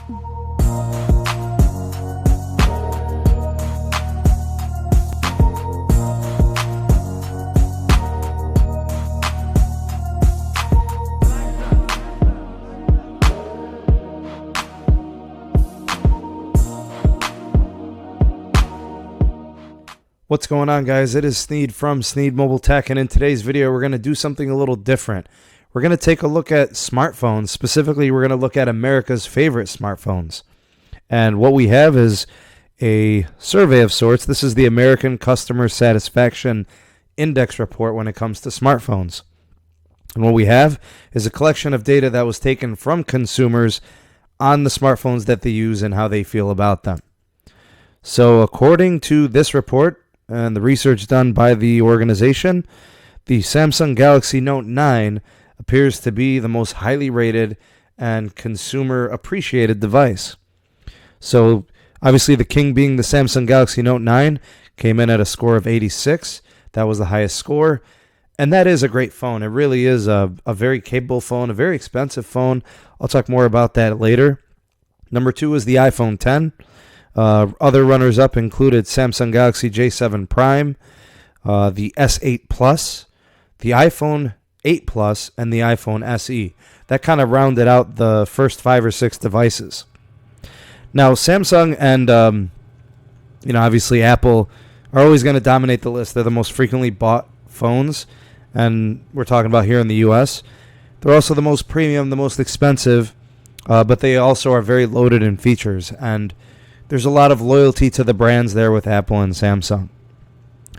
What's going on, guys? It is Sneed from Sneed Mobile Tech, and in today's video we're going to do something a little different. We're going to take a look at smartphones. Specifically, we're going to look at America's favorite smartphones. And what we have is a survey of sorts. This is the American Customer Satisfaction Index report when it comes to smartphones. And what we have is a collection of data that was taken from consumers on the smartphones that they use and how they feel about them. So according to this report, and the research done by the organization, the Samsung Galaxy Note 9 appears to be the most highly rated and consumer appreciated device. So obviously the king being the Samsung Galaxy Note 9 came in at a score of 86. That was the highest score. And that is a great phone. It really is a very capable phone, a very expensive phone. I'll talk more about that later. Number 2 is the iPhone X. Other runners-up included Samsung Galaxy J7 Prime, the S8 Plus, the iPhone 8 Plus, and the iPhone SE. That kind of rounded out the first 5 or 6 devices. Now, Samsung and, obviously Apple are always going to dominate the list. They're the most frequently bought phones, and we're talking about here in the U.S. They're also the most premium, the most expensive, but they also are very loaded in features, and there's a lot of loyalty to the brands there with Apple and Samsung.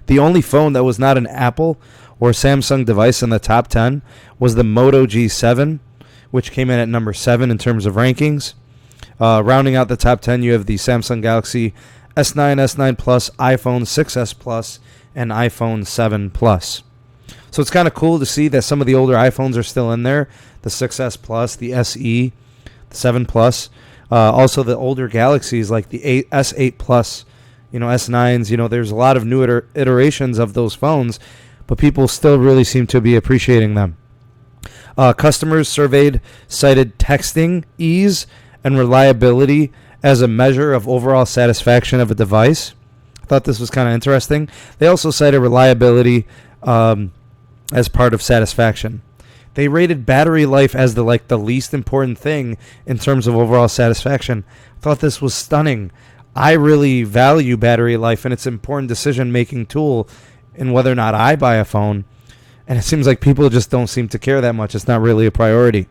The only phone that was not an Apple or Samsung device in the top 10 was the Moto G7, which came in at number 7 in terms of rankings. Rounding out the top 10, you have the Samsung Galaxy S9, S9 Plus, iPhone 6s Plus, and iPhone 7 Plus. So it's kind of cool to see that some of the older iPhones are still in there. The 6s Plus, the SE, the 7 Plus. Also, the older Galaxies like the S8 Plus, S9s, there's a lot of new iterations of those phones, but people still really seem to be appreciating them. Customers surveyed cited texting ease and reliability as a measure of overall satisfaction of a device. I thought this was kind of interesting. They also cited reliability as part of satisfaction. They rated battery life as the least important thing in terms of overall satisfaction. I thought this was stunning. I really value battery life, and it's an important decision-making tool in whether or not I buy a phone. And it seems like people just don't seem to care that much. It's not really a priority.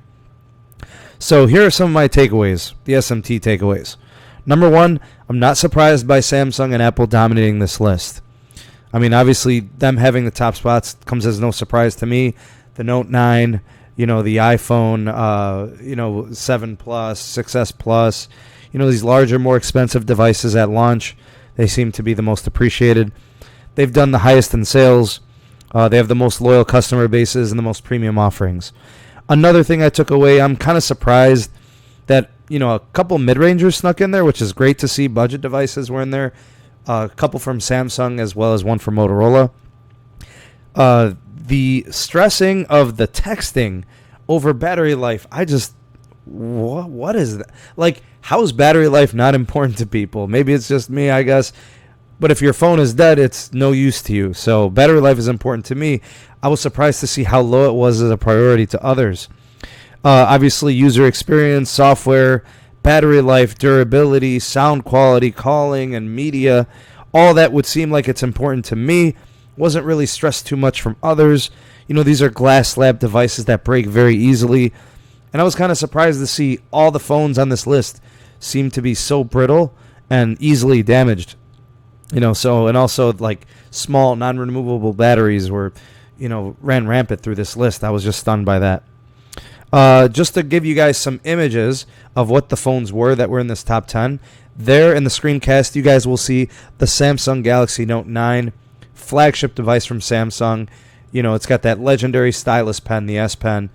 So here are some of my takeaways, the SMT takeaways. Number 1, I'm not surprised by Samsung and Apple dominating this list. I mean, obviously, them having the top spots comes as no surprise to me. The Note 9, the iPhone, 7 Plus, 6s Plus, these larger, more expensive devices at launch, they seem to be the most appreciated. They've done the highest in sales. They have the most loyal customer bases and the most premium offerings. Another thing I took away, I'm kind of surprised that, a couple mid-rangers snuck in there, which is great to see. Budget devices were in there. A couple from Samsung as well as one from Motorola. The stressing of the texting over battery life, what is that? How is battery life not important to people? Maybe it's just me, I guess. But if your phone is dead, it's no use to you. So battery life is important to me. I was surprised to see how low it was as a priority to others. Obviously, user experience, software, battery life, durability, sound quality, calling, and media, all that would seem like it's important to me. Wasn't really stressed too much from others. These are glass slab devices that break very easily. And I was kind of surprised to see all the phones on this list seem to be so brittle and easily damaged. And also small non-removable batteries were, ran rampant through this list. I was just stunned by that. Just to give you guys some images of what the phones were that were in this top 10. There in the screencast, you guys will see the Samsung Galaxy Note 9. Flagship device from Samsung. It's got that legendary stylus pen, the S Pen.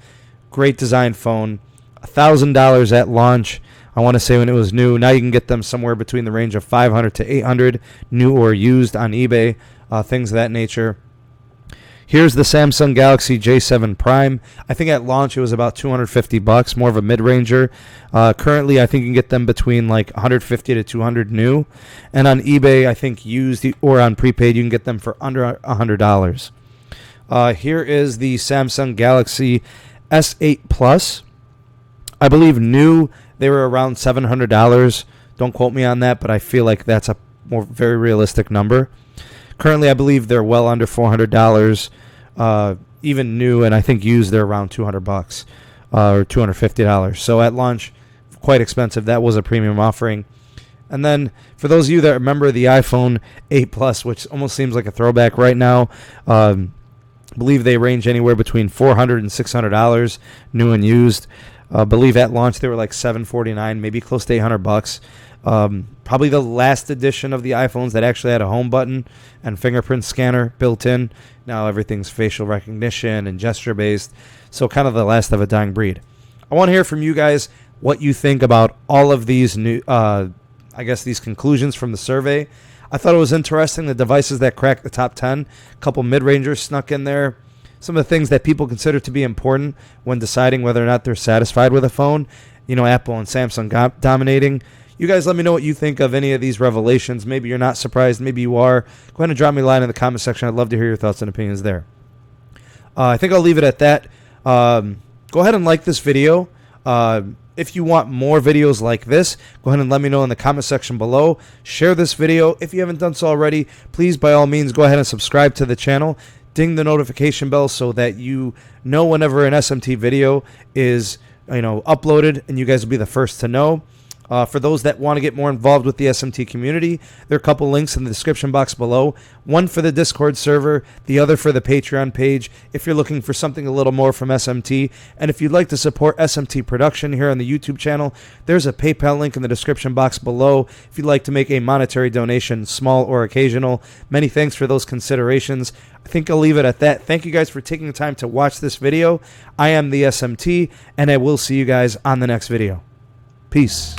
Great design phone. $1,000 at launch. I want to say when it was new. Now you can get them somewhere between the range of $500 to $800, new or used on eBay, things of that nature. Here's the Samsung Galaxy J7 Prime. I think at launch it was about $250, more of a mid-ranger. Currently, I think you can get them between like 150 to 200 new. And on eBay, I think used or on prepaid, you can get them for under $100. Here is the Samsung Galaxy S8 Plus. I believe new, they were around $700. Don't quote me on that, but I feel like that's a very realistic number. Currently, I believe they're well under $400, even new, and I think used they're around $200 or $250. So at launch, quite expensive. That was a premium offering. And then for those of you that remember the iPhone 8 Plus, which almost seems like a throwback right now, I believe they range anywhere between $400 and $600, new and used. I believe at launch they were like $749, maybe close to $800. Probably the last edition of the iPhones that actually had a home button and fingerprint scanner built in. Now everything's facial recognition and gesture based, so kind of the last of a dying breed. I want to hear from you guys what you think about all of these new, these conclusions from the survey. I thought it was interesting, the devices that cracked the top 10, a couple mid-rangers snuck in there. Some of the things that people consider to be important when deciding whether or not they're satisfied with a phone. You know, Apple and Samsung dominating. You guys let me know what you think of any of these revelations. Maybe you're not surprised. Maybe you are. Go ahead and drop me a line in the comment section. I'd love to hear your thoughts and opinions there. I think I'll leave it at that. Go ahead and like this video. If you want more videos like this, go ahead and let me know in the comment section below. Share this video. If you haven't done so already, please, by all means, go ahead and subscribe to the channel. Ding the notification bell so that you know whenever an SMT video is uploaded, and you guys will be the first to know. For those that want to get more involved with the SMT community, there are a couple links in the description box below. One for the Discord server, the other for the Patreon page, if you're looking for something a little more from SMT. And if you'd like to support SMT production here on the YouTube channel, there's a PayPal link in the description box below if you'd like to make a monetary donation, small or occasional. Many thanks for those considerations. I think I'll leave it at that. Thank you guys for taking the time to watch this video. I am the SMT, and I will see you guys on the next video. Peace.